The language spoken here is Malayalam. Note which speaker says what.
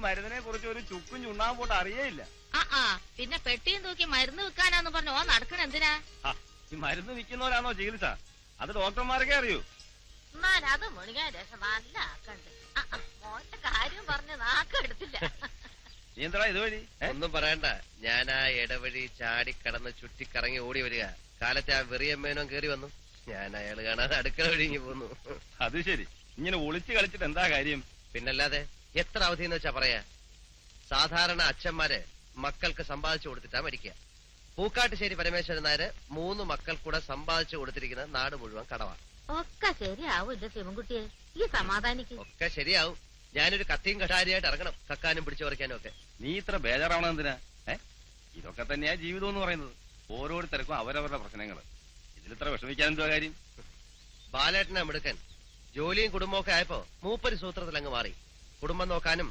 Speaker 1: മരുന്നിനെ കുറിച്ച് ഒരു ചുക്കും ചുണ്ണാൻ പോട്ട് അറിയേയില്ല.
Speaker 2: പിന്നെ പെട്ടിയും തൂക്കി മരുന്ന് വെക്കാനാന്ന് പറഞ്ഞു ഓ നടക്കണ എന്തിനാ?
Speaker 1: ഈ മരുന്ന് വിൽക്കുന്നവരാണോ ചികിത്സ? അത് ഡോക്ടർമാർക്കേ അറിയൂ.
Speaker 2: അത് മുഴുകാൻ രസം നല്ല ആക്കണ്ട്. മോന്റെ കാര്യം പറഞ്ഞ് നാക്കെടുത്തില്ല.
Speaker 1: നീ എന്താ ഇതുവഴി?
Speaker 3: ഒന്നും പറയണ്ട, ഞാൻ ആ ഇടവഴി ചാടി കടന്ന് ചുറ്റിക്കറങ്ങി ഓടി വരിക. കാലത്തെ ആ വെറിയമ്മേനോ കേറി വന്നു. ഞാൻ അയാള് കാണാതെ അടുക്കള ഒഴുങ്ങി പോന്നു.
Speaker 1: അത് ശരി. ഇങ്ങനെ ഒളിച്ചു കളിച്ചിട്ട് എന്താ കാര്യം?
Speaker 3: പിന്നല്ലാതെ എത്ര അവധിയെന്ന് വെച്ചാ പറയാ. സാധാരണ അച്ഛന്മാര് മക്കൾക്ക് സമ്പാദിച്ചു കൊടുത്തിട്ടാ മരിക്കുക. പൂക്കാട്ടുശ്ശേരി പരമേശ്വരൻ നായര് 3 മക്കൾ കൂടെ സമ്പാദിച്ചു കൊടുത്തിരിക്കുന്ന നാട് മുഴുവൻ കടവാ.
Speaker 2: ഒക്കെ ശരിയാവും ഇല്ല ശിവൻകുട്ടിയെ, ഈ സമാധാനിക്ക്.
Speaker 3: ഒക്കെ ശരിയാവും. ഞാനൊരു കത്തിയും കഠാരിയായിട്ട് ഇറങ്ങണം, കക്കാനും പിടിച്ചു പറിക്കാനും ഒക്കെ.
Speaker 1: നീ ഇത്ര ബേജാറാവണം എന്തിനാ? ഇതൊക്കെ തന്നെയാ ജീവിതം എന്ന് പറയുന്നത്. ഓരോരുത്തർക്കും അവരവരുടെ പ്രശ്നങ്ങൾ. ഇതിലിത്ര വിഷമിക്കാൻ എന്തോ കാര്യം?
Speaker 3: ബാലേട്ടനെ മിടുക്കൻ. ജോലിയും കുടുംബമൊക്കെ ആയപ്പോ മൂപ്പര് സൂത്രത്തിൽ അങ്ങ് മാറി. കുടുംബം നോക്കാനും